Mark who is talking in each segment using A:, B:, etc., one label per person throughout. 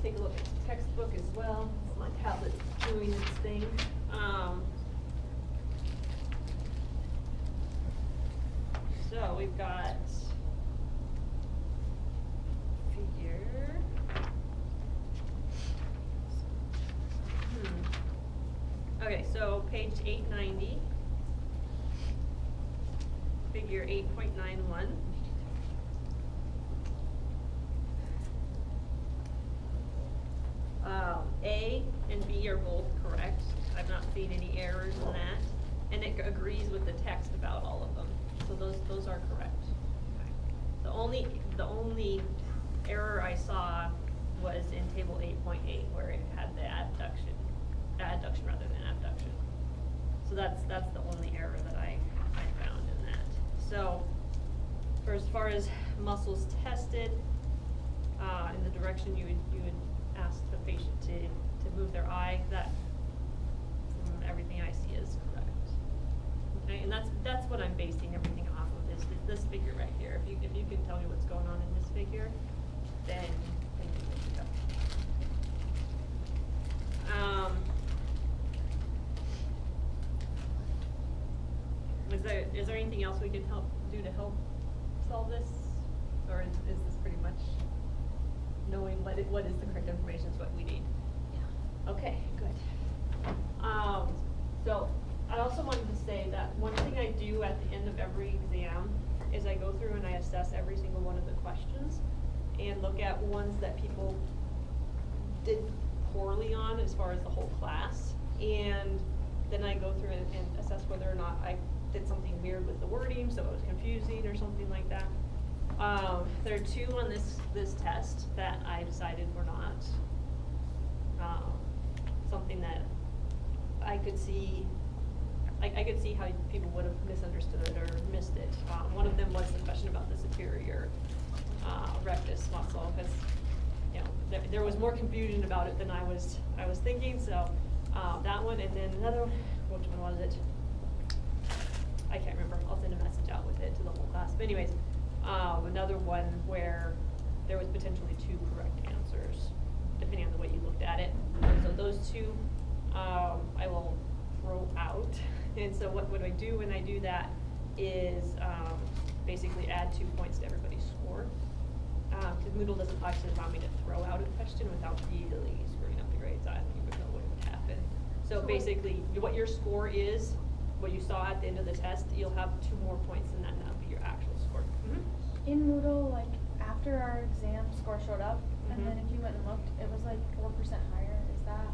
A: take a look at the textbook as well. My tablet's doing its thing. So we've got figure. Okay, so page 890, figure 8.91. A and B are both correct. I've not seen any errors in that, and it agrees with the text about all of them. So those are correct. The only error I saw was in table 8.8 where it had the adduction rather than abduction. So that's the only error that I found in that. So for as far as muscles tested, in the direction you would ask the patient to move their eye, that from everything I see is correct. Okay, and that's what I'm basing everything off of is this figure right here. If you can tell me what's going on in this figure, then you're good to go. Is there anything else we can do to help solve this, or is this pretty much knowing what is the correct information is what we need? Yeah. Okay, good. So I also wanted to say that one thing I do at the end of every exam is I go through and I assess every single one of the questions and look at ones that people did poorly on as far as the whole class, and then I go through and assess whether or not I did something weird with the wording, so it was confusing or something like that. There are two on this test that I decided were not something that I could see. I could see how people would have misunderstood it or missed it. One of them was the question about the superior rectus muscle, because there was more confusion about it than I was thinking. So that one, and then another one. Which one was it? I can't remember. I'll send a message out with it to the whole class. But anyways, another one where there was potentially two correct answers, depending on the way you looked at it. So those two, I will throw out. And so what I do when I do that is basically add 2 points to everybody's score. Because Moodle doesn't actually allow me to throw out a question without really screwing up the grades. I don't even know what would happen. So basically, what your score is, what you saw at the end of the test, you'll have 2 more points than that, and that'll be your actual score. Mm-hmm.
B: In Moodle, like after our exam score showed up, and then if you went and looked, it was like 4% higher. Is that?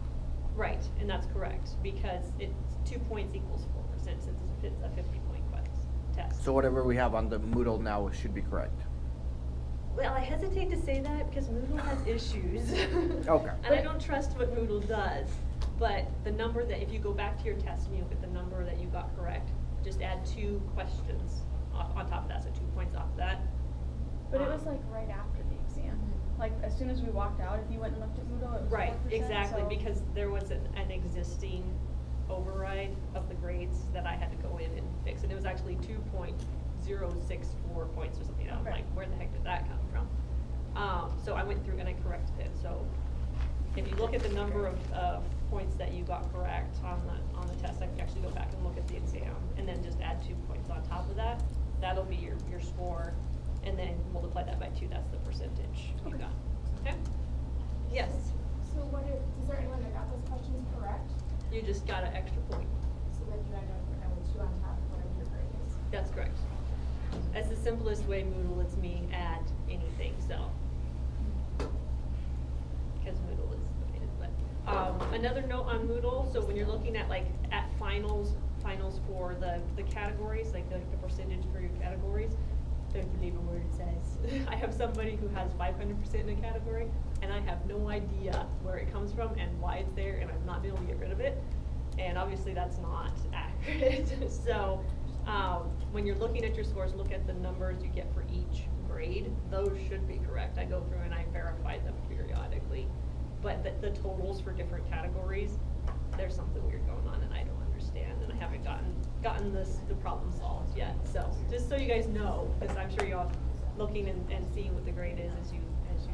A: Right, and that's correct, because it's 2 points equals 4% since it's a 50-point test.
C: So whatever we have on the Moodle now should be correct.
A: Well, I hesitate to say that because Moodle has issues.
C: Okay.
A: And I don't trust what Moodle does. But the number that, if you go back to your test and you look at the number that you got correct, just add 2 questions on top of that, so 2 points off of that.
B: But it was like right after the exam. Like as soon as we walked out, if you went and looked at Moodle, it was
A: right,
B: 4%,
A: exactly,
B: so
A: because there was an existing override of the grades that I had to go in and fix, and it was actually 2.064 points or something. I'm like, where the heck did that come from? So I went through and I corrected it. So if you look at the number of points that you got correct on the test, I can actually go back and look at the exam and then just add 2 points on top of that. That'll be your score, and then multiply that by 2. That's the percentage you got. Okay? Yes?
D: So is there anyone that got those questions correct?
A: You just got an extra point.
D: So then you end up with 2 on top of whatever your grade is.
A: That's correct. That's the simplest way Moodle lets me add anything, so. Because Moodle is the way it is. But another note on Moodle, so when you're looking at at finals for the categories, like the percentage for your categories, don't believe a word it says. I have somebody who has 500% in a category, and I have no idea where it comes from and why it's there, and I've not been able to get rid of it. And obviously that's not accurate. So when you're looking at your scores, look at the numbers you get for each grade. Those should be correct. I go through and I verify them periodically. But the totals for different categories, there's something weird going on and I don't understand, and I haven't gotten the problem solved yet. So just so you guys know, because I'm sure you're all looking and seeing what the grade is as you're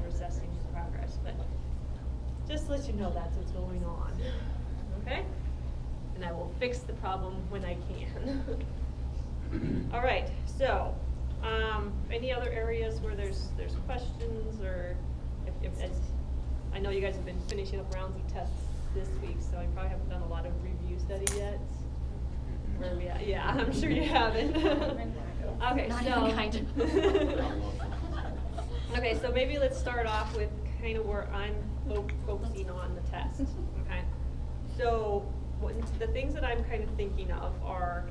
A: assessing your progress. But let you know that's what's going on, okay? And I will fix the problem when I can. All right, so, any other areas where there's questions, or as, I know you guys have been finishing up rounds of tests this week, so you probably haven't done a lot of review study yet. Where are we at? Yeah, I'm sure you haven't. Okay,
E: Not
A: so.
E: even kind of.
A: Okay, so maybe let's start off with kind of where I'm focusing on the test, okay? So, the things that I'm kind of thinking of are,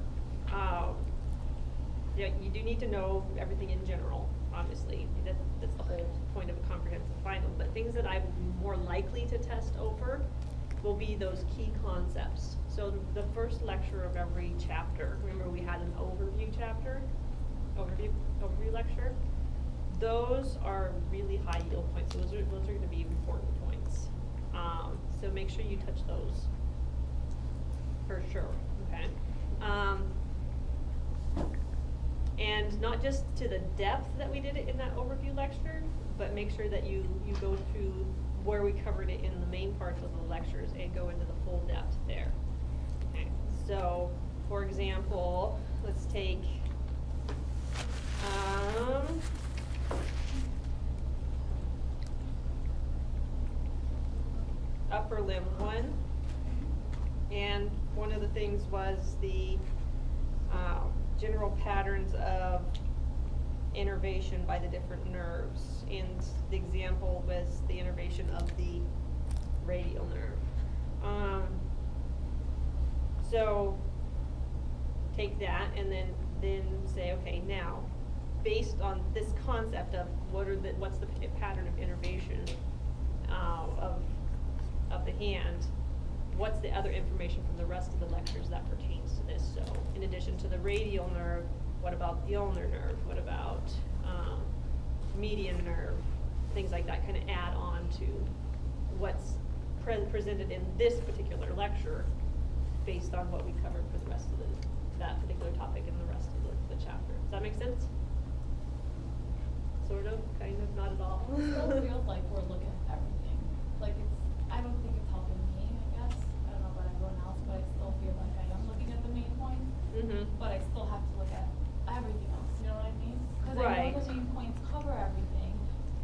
A: yeah, you do need to know everything in general, obviously. That's the whole point of a comprehensive final. But things that I'm more likely to test over will be those key concepts. So the first lecture of every chapter, remember we had an overview chapter, overview lecture. Those are really high yield points. Those are going to be important points. So make sure you touch those for sure. Okay. And not just to the depth that we did it in that overview lecture, but make sure that you go through where we covered it in the main parts of the lectures and go into the full depth there. Okay. So, for example, let's take upper limb 1, and one of the things was the general patterns of innervation by the different nerves, and the example was the innervation of the radial nerve. So take that and then say, okay, now based on this concept of what's the pattern of innervation of the hand, what's the other information from the rest of the lectures that pertains to this? So in addition to the radial nerve, what about the ulnar nerve? What about median nerve? Things like that kind of add on to what's presented in this particular lecture based on what we covered for the rest of that particular topic in the rest of the chapter. Does that make sense? Sort of, kind of, not at all.
D: It still feels like we're looking at everything. Like I don't think it's helping me, I guess. I don't know about everyone else, but I still feel like I am looking at the main points.
A: Mm-hmm.
D: But I still have to look at everything else, you know what I mean? Because I
A: Right.
D: know the main points cover everything,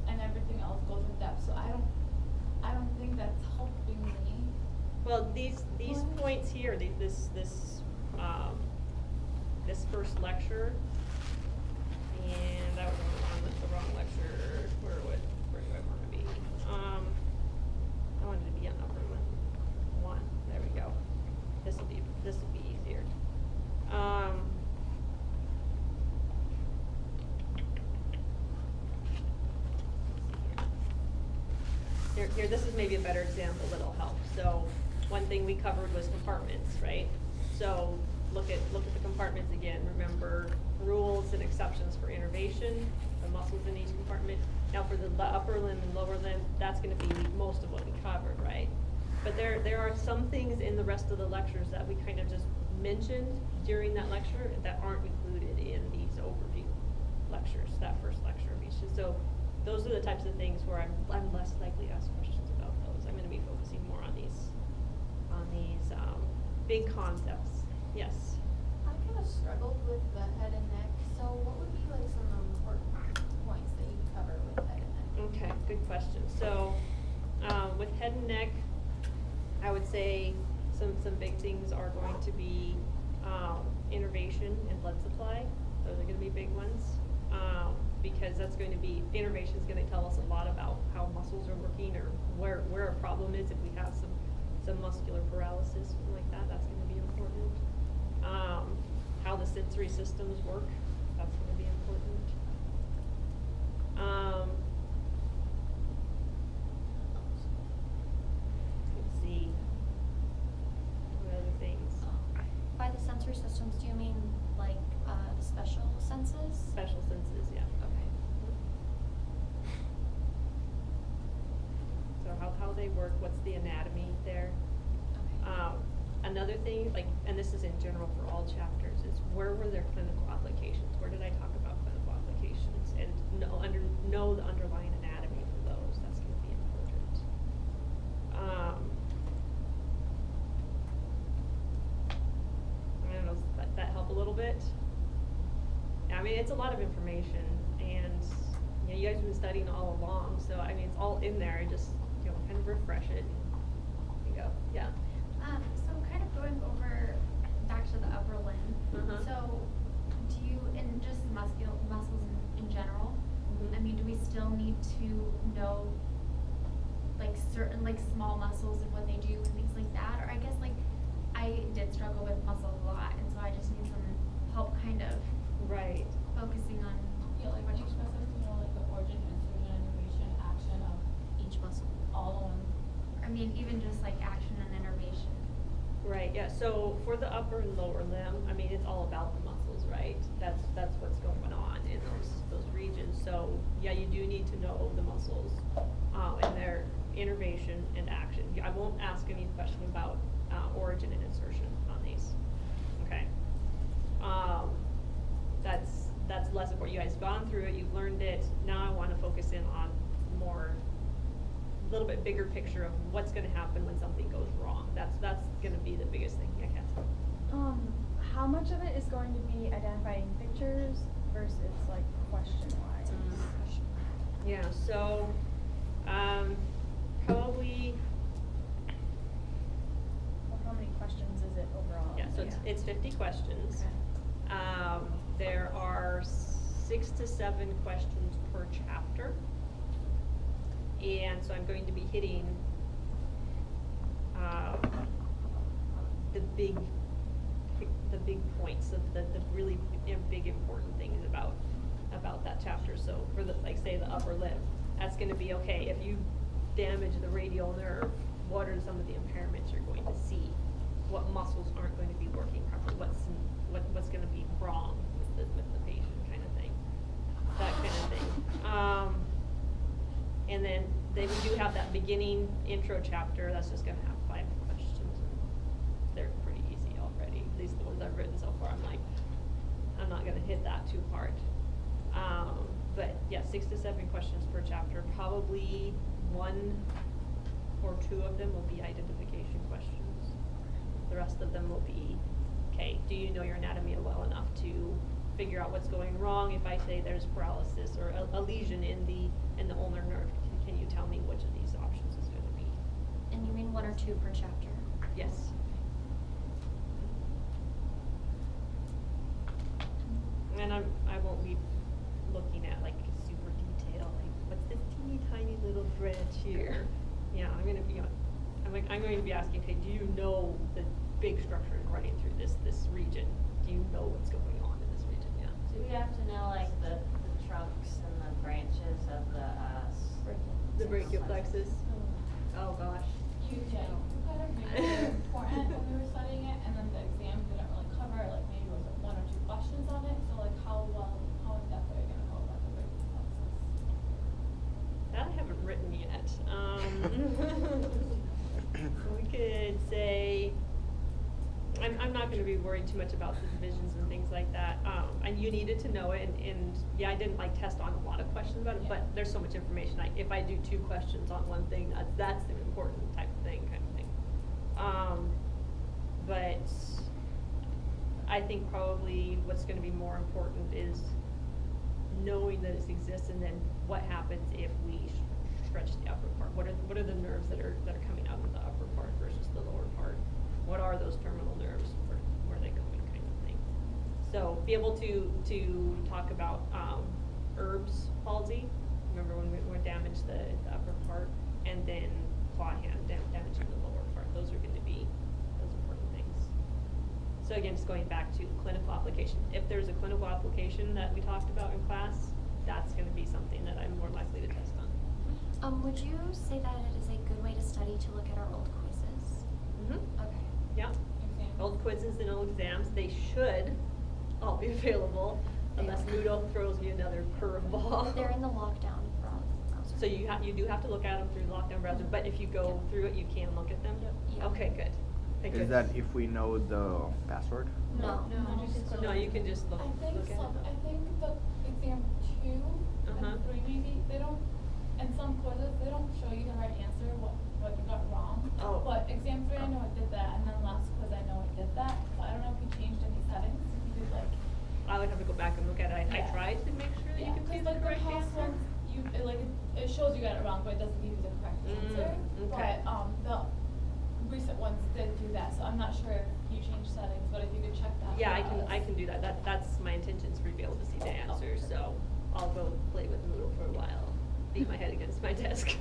D: and everything else goes in depth, so I don't think that's helping me.
A: Well, these points here, this first lecture, and that was the wrong lecture. Where do I want to be? I wanted to be on upper limb 1. There we go. This will be easier. Here, this is maybe a better example that'll help. So, one thing we covered was compartments, right? So, look at the compartments again. Remember rules and exceptions for innervation, the muscles in each compartment. Now, for the upper limb and lower limb, that's going to be most of what we covered, right? But there are some things in the rest of the lectures that we kind of just mentioned during that lecture that aren't included in these overview lectures, that first lecture of each. So those are the types of things where I'm less likely to ask questions about those. I'm going to be focusing more on these big concepts. Yes.
F: I kind of struggled with the head and neck, so what would be like some important points that you cover with head and neck?
A: Okay, good question. So with head and neck, I would say some big things are going to be innervation and blood supply. Those are going to be big ones. Because that's going to be, innervation is going to tell us a lot about how muscles are working, or where a problem is. If we have some muscular paralysis, something like that, that's going to be important. How the sensory systems work, that's going to be important. Let's see. What other things?
E: By the sensory systems, do you mean like special senses?
A: Special senses, yeah.
E: Okay.
A: So how they work, what's the anatomy there?
E: Okay.
A: Another thing, and this is in general for all chapters, is where were their clinical applications? Where did I talk about clinical applications? And know the underlying anatomy for those. That's going to be important. mean, it's a lot of information, and, you know, you guys have been studying all along, so, I mean, it's all in there, just, you know, kind of refresh it, and go, yeah.
E: So kind of going over back to the upper limb.
A: Uh-huh.
E: So do you, and just muscles in general,
A: Mhm.
E: I mean, do we still need to know like certain like small muscles and what they do and things like that? Or I guess like I did struggle with muscles a lot, and so I just need some help kind of
A: Right.
E: focusing on
D: Yeah, like each muscle, you know, like the origin, insertion, innervation, action of
E: each muscle.
D: all on.
E: I mean, even just like action and innervation.
A: Right, yeah, so for the upper and lower limb, I mean, it's all about the muscles, right? That's what's going on in those regions, so, yeah, you do need to know the muscles, and their innervation and action. I won't ask any question about, origin and insertion on these, okay? That's less important. You guys have gone through it, you've learned it, now I wanna focus in on more, a little bit bigger picture of what's gonna happen when something goes wrong. That's gonna be the biggest thing, yeah, Cass?
B: How much of it is going to be identifying pictures versus like question wise?
A: Yeah, so, probably,
B: Or how many questions is it overall?
A: yeah, so it's 50 questions. There are 6 to 7 questions per chapter. And so I'm going to be hitting, the big points, the really big important things about that chapter. So for the, like, say, the upper limb, that's gonna be, okay, if you damage the radial nerve, what are some of the impairments you're going to see? What muscles aren't going to be working properly? What's gonna be wrong with the patient, kind of thing? That kind of thing. And then we do have that beginning intro chapter, that's just gonna have 5 questions. They're pretty easy already, at least the ones I've written so far. I'm like, I'm not gonna hit that too hard. But yeah, 6 to 7 questions per chapter. Probably 1 or 2 of them will be identification questions. The rest of them will be, okay, do you know your anatomy well enough to figure out what's going wrong? If I say there's paralysis or a lesion in the ulnar nerve, can you tell me which of these options is gonna be?
E: And you mean 1 or 2 per chapter?
A: Yes. And I won't be looking at like super detail, like what's this teeny tiny little branch here? Yeah, I'm going to be asking, okay, do you know the big structure running through this region? Do you know what's going on in this region? Yeah.
G: Do we have to know like the trunks and the branches of the
A: The brachioplexus? Oh gosh.
D: You kind of made it important when we were studying it, and then the exam didn't really cover, like maybe was it 1 or 2 questions on it, so like how in depth are you gonna go about the brachioplexus?
A: That I haven't written yet. We could say, I'm not gonna be worried too much about the divisions and things like that. And you needed to know it, and yeah, I didn't like test on a lot of questions about it,
D: Yeah.
A: but there's so much information. If I do 2 questions on one thing, that's the important type of thing, kind of thing. But I think probably what's gonna be more important is knowing that it exists, and then what happens if we stretch the upper part. What are the nerves that are coming out of the upper part versus the lower part? What are those terminal nerves? Where are they going, kind of thing. So be able to talk about Erb's palsy. Remember when we damaged the upper part, and then claw hand damaging the lower part. Those are going to be those important things. So again, just going back to clinical application. If there's a clinical application that we talked about in class, that's going to be something that I'm more likely to test on.
E: Would you say that it is a good way to study to look at our old quizzes?
A: Mm-hmm.
E: Okay.
A: Yeah.
D: Exam.
A: Old quizzes and old exams, they should all be available unless Moodle throws me another curveball.
E: They're in the lockdown browser.
A: So you do have to look at them through the lockdown browser, but if you go through it, you can look at them?
E: Yeah.
A: Okay, good. Thank
C: Is
A: you.
C: that if we know the password?
E: No.
A: No, you can just look
D: I think
A: at
D: some,
A: it.
D: I think the exam 2
A: Uh-huh.
D: and 3 maybe, they don't, in some quizzes, they don't show you the right answer, what you got wrong.
A: Oh.
D: But exam 3, I know it did that, and then last quiz, I know it did that, so I don't know if you changed any settings, if you did like.
A: I would have to go back and look at it. I
D: it shows you got it wrong, but it doesn't give you the correct answer.
A: okay.
D: But, the recent ones did do that, so I'm not sure if you changed settings, but if you could check that.
A: Yeah,
D: for us.
A: I can do that. That's my intention, is to be able to see the answers, so I'll go play with Moodle for a while. Beat my head against my desk.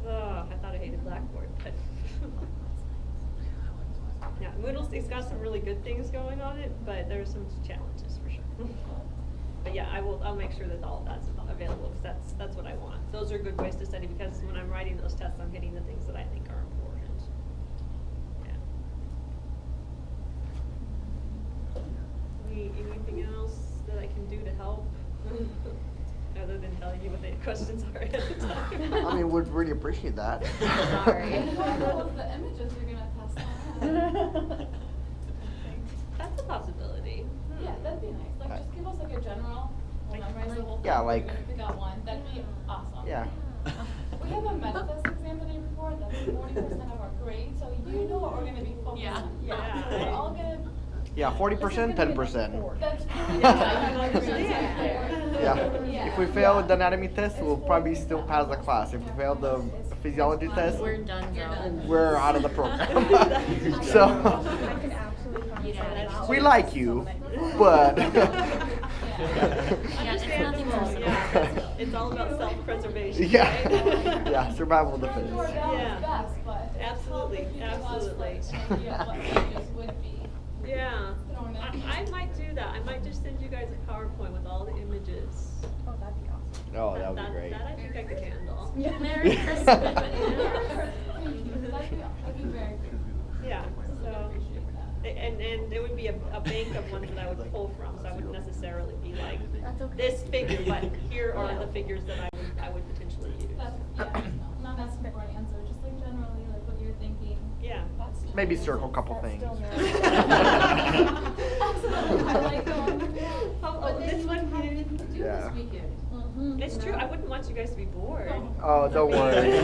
A: Oh, I thought I hated Blackboard, but. Yeah, it's got some really good things going on it, but there's some challenges for sure. But yeah, I'll make sure that all of that's available, because that's what I want. Those are good ways to study, because when I'm writing those tests, I'm hitting the things that I think are important. Yeah. Anything else that I can do to help? Other than telling you what the questions are ahead of time.
C: I mean, we'd really appreciate that.
A: Sorry.
D: What was the images you're gonna test on?
A: That's a possibility.
D: Yeah, that'd be nice. Like, just give us like a general, we'll memorize the whole thing.
C: Yeah,
D: we're
C: like-
D: gonna pick out one. That'd be awesome.
C: Yeah.
D: We have a manifest exam the day before, that's 40% of our grade, so you know what we're gonna be focused
E: Yeah.
D: on.
A: Yeah.
D: So we're all gonna.
C: Yeah, 40%, 10%.
D: That's
C: Yeah. If we fail the anatomy test, we'll probably still pass the class. If we fail the physiology test,
G: We're done,
C: we're out of the program. So,
B: I can absolutely promise
G: Yeah,
B: that
G: that's
B: I'll
C: we
B: do
C: like you,
B: something.
C: but.
G: Yeah, it's nothing personal.
A: Yeah, it's all about self-preservation,
C: Yeah.
A: right?
C: Yeah, survival of the
D: Try to do our
C: fittest.
A: Yeah.
D: best, but it's
A: Absolutely,
D: helpful if you give us,
A: absolutely.
D: like, an idea of what images would be.
A: Yeah,
D: Thrown in.
A: I might do that. I might just send you guys a PowerPoint with all the images.
B: Oh, that'd be awesome.
C: Oh, that would be great.
A: That I think I could handle.
B: Yeah.
E: Merry Christmas.
D: That'd be very good.
A: Yeah, so,
D: Appreciate that.
A: and it would be a bank of ones that I would pull from, so I wouldn't necessarily be like,
B: That's okay.
A: this figure, but here are the figures that I would potentially use.
D: That's, yeah, no, not asking for an answer, just like generally, like what you're thinking.
A: Yeah.
D: That's
C: Maybe circle a couple
B: That's
C: things.
B: still
D: Absolutely, I like going.
A: Oh, this one here.
C: Yeah.
A: It's true, I wouldn't want you guys to be bored.
C: Oh, don't worry.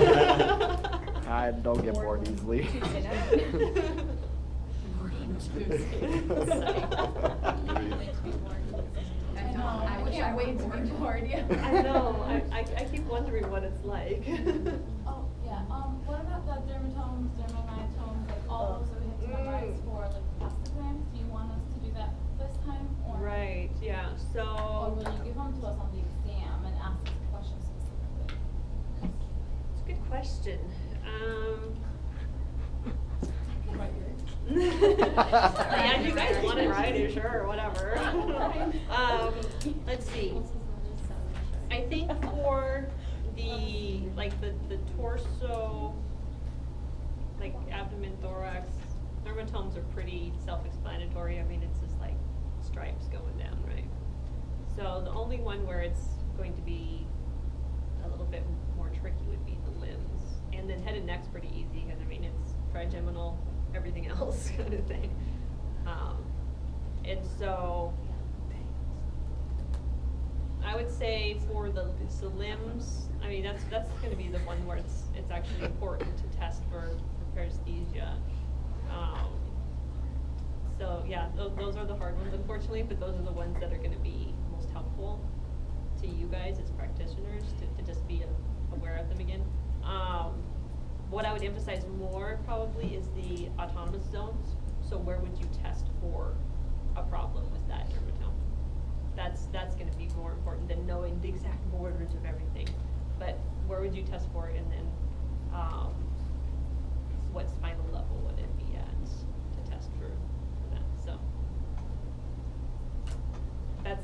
C: I don't get bored easily.
B: Tuesday night.
D: I know, I wish I waited to be bored, yeah.
A: I know, I keep wondering what it's like.
D: Oh, yeah, what about the dermatomes, dermomyotomes, like all those that we have to memorize for like past exams? Do you want us to do that this time, or?
A: Right, yeah,
D: Or
A: so,
D: will you give them to us on the exam and ask us questions specifically?
A: it's a good question.
D: Right here.
A: Yeah, you guys want it, right, sure, whatever. Let's see. I think for the, like, the torso, like abdomen, thorax, dermatomes are pretty self-explanatory. I mean, it's just like stripes going down, right? So the only one where it's going to be a little bit more tricky would be the limbs. And then head and neck's pretty easy, because I mean, it's trigeminal, everything else kind of thing. And so, I would say for the limbs, I mean, that's gonna be the one where it's actually important to test for paresthesia. So yeah, those are the hard ones, unfortunately, but those are the ones that are gonna be most helpful to you guys as practitioners to just be aware of them again. What I would emphasize more probably is the autonomous zones. So where would you test for a problem with that dermatome? That's gonna be more important than knowing the exact borders of everything. But where would you test for it, and then what spinal level would it be at to test for that? So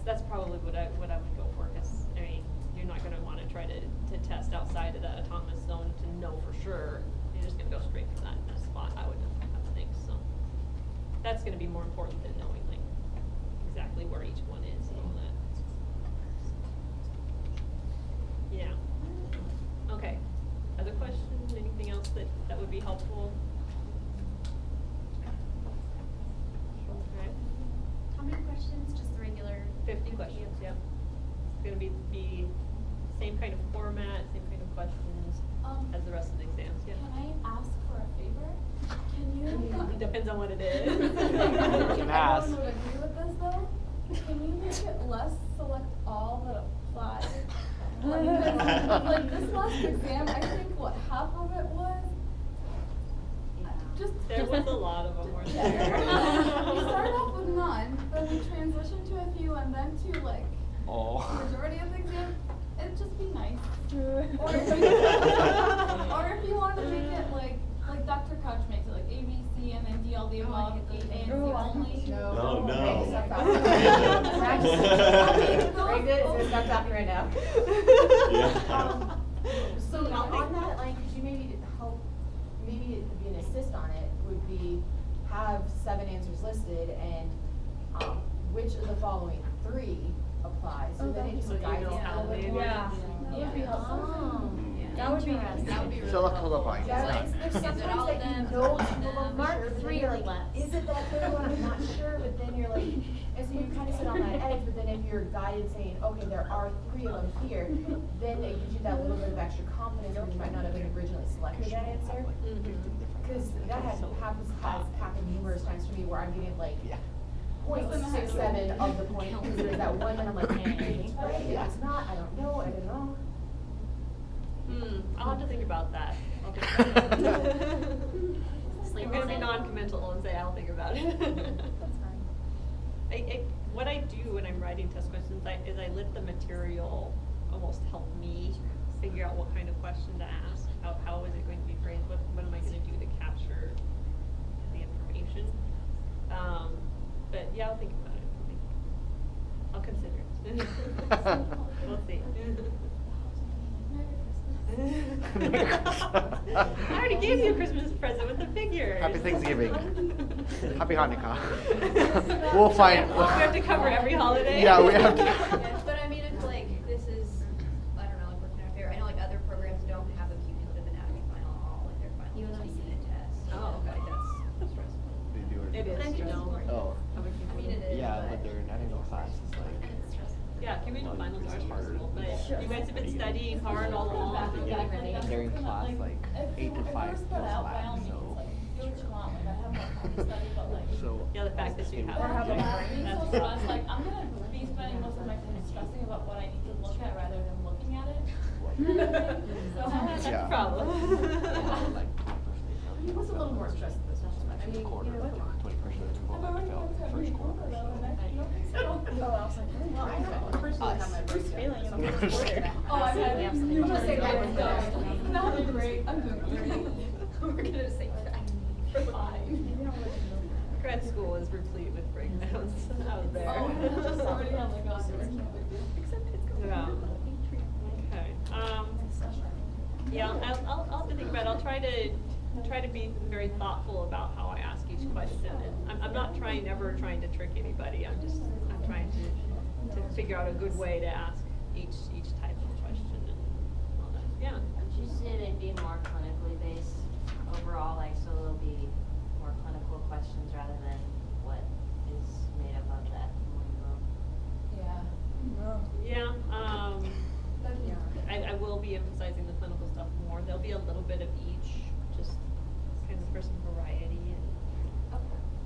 A: that's probably what I would go for, because I mean, you're not gonna wanna try to test outside of that autonomous zone to know for sure. You're just gonna go straight for that spot, I would think, so. That's gonna be more important than knowing like exactly where each one is and all that. Yeah. Okay. Other questions? Anything else that would be helpful? Okay.
E: How many questions? Just the regular?
A: 50 questions, yeah. It's gonna be same kind of format, same kind of questions as the rest of the exams, yeah.
D: Can I ask for a favor? Can you?
A: Depends on what it is.
C: Can ask.
D: Everyone would agree with this though. Can you make it less select all that apply Like this last exam, I think what half of it was just.
A: There was a lot of them, weren't
D: Yeah.
A: there?
D: We started off with none, then we transitioned to a few, and then to like
C: Oh.
D: majority of the exam. It'd just be nice. Or if you wanted to make it like Dr. Couch makes it, like A, B, C, and then D all the above, A, A, and C only.
H: No.
F: Very good, so stop talking right now.
H: Yeah.
F: So on that, like, could you maybe help, maybe be an assist on it, would be have 7 answers listed and which of the following 3 apply, so then it
A: So
F: just
A: you
F: guides
A: know
F: you
A: how
F: a little
A: they-
F: bit.
B: Yeah. That would be helpful. That would be
E: Interesting.
B: That would be
C: So look, hold up, like,
F: Yeah,
C: it's
F: it's,
C: not-
F: there's sometimes
E: all
F: that
E: them?
F: you know some of them for
E: Mark
F: sure, but then
E: 3
F: you're
E: or
F: like,
E: less.
F: is it that third one? I'm not sure, but then you're like, and so you kind of sit on that edge, but then if you're guided saying, okay, there are 3 of them here, then it gives you that little bit of extra confidence when you might not have originally selected that answer. Cause that has happened numerous times for me where I'm getting like
C: Yeah.
F: 0.67 of the point, because there's that one that I'm like, if it's right, if it's not, I don't know, I don't know.
A: I'll have to think about that. I'm gonna be non-committal and say I'll think about it.
B: That's fine.
A: What I do when I'm writing test questions is I let the material almost help me figure out what kind of question to ask. How is it going to be phrased? What am I gonna do to capture the information? But yeah, I'll think about it. I'll consider it. We'll see. I already gave you a Christmas present with the figure.
C: Happy Thanksgiving. Happy Hanukkah. We'll find.
A: We have to cover every holiday.
C: Yeah, we have to.
I: Yes, but I mean, if like, this is, I don't know, like what's fair, I know like other programs don't have a cumulative anatomy final at all, like their final is a unit test.
A: Oh, okay.
I: Like that's stressful.
C: They do
A: It is,
I: But I mean,
A: you know.
C: Oh.
I: I mean, it is,
C: Yeah,
I: but.
C: but their anatomy class is like.
A: Yeah, cumulative finals are stressful, but you guys have been studying hard all along.
C: Yeah, they're in class like 8 to 5
D: If
C: plus
D: we're out by all
C: lab,
D: means,
C: so.
D: like, do what you want, like, I have more time to study, but like.
C: So.
A: Yeah, the fact that you have.
D: Or have
A: that's
D: being so
A: rough.
D: stressed, like, I'm gonna be spending most of my time stressing about what I need to look at rather than looking at it. So,
A: That's
C: Yeah.
A: a problem.
F: It was a little more stressful this time. I mean, you know, come on.
C: 20% of people
D: I've
C: like
D: already
C: failed
D: looked
C: the
D: at
C: first
D: reading
C: quarter.
D: over though, and I don't think so.
B: Oh, I was like,
F: Well, I know, personally have my birth
B: failing in the
F: certificate.
B: first quarter.
D: Oh, I've had,
F: I'm
D: I'm gonna say that
F: one
D: one. No, I'm great, I'm doing great.
I: We're gonna say that for live.
A: Grad school is replete with breakdowns. I was there.
D: Oh, I just already have like, oh, there was no big deal.
A: Yeah. Okay. Yeah, I'll have to think about it. I'll try to be very thoughtful about how I ask each question. And I'm not ever trying to trick anybody. I'm trying to figure out a good way to ask each type of question and all that. Yeah.
G: Would you say they'd be more clinically based overall, like, so there'll be more clinical questions rather than what is made up of that one book?
D: Yeah.
A: Yeah.
F: Yeah.
A: I will be emphasizing the clinical stuff more. There'll be a little bit of each, just kind of for some variety and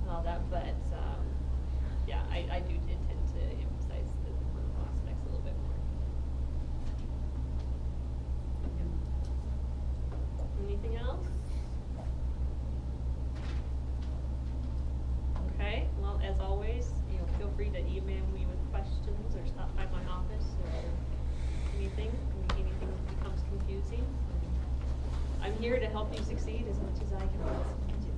A: all that. But yeah, I do intend to emphasize the clinical aspects a little bit more. Anything else? Okay. Well, as always, feel free to email me with questions or stop by my office or anything becomes confusing. I'm here to help you succeed as much as I can possibly do.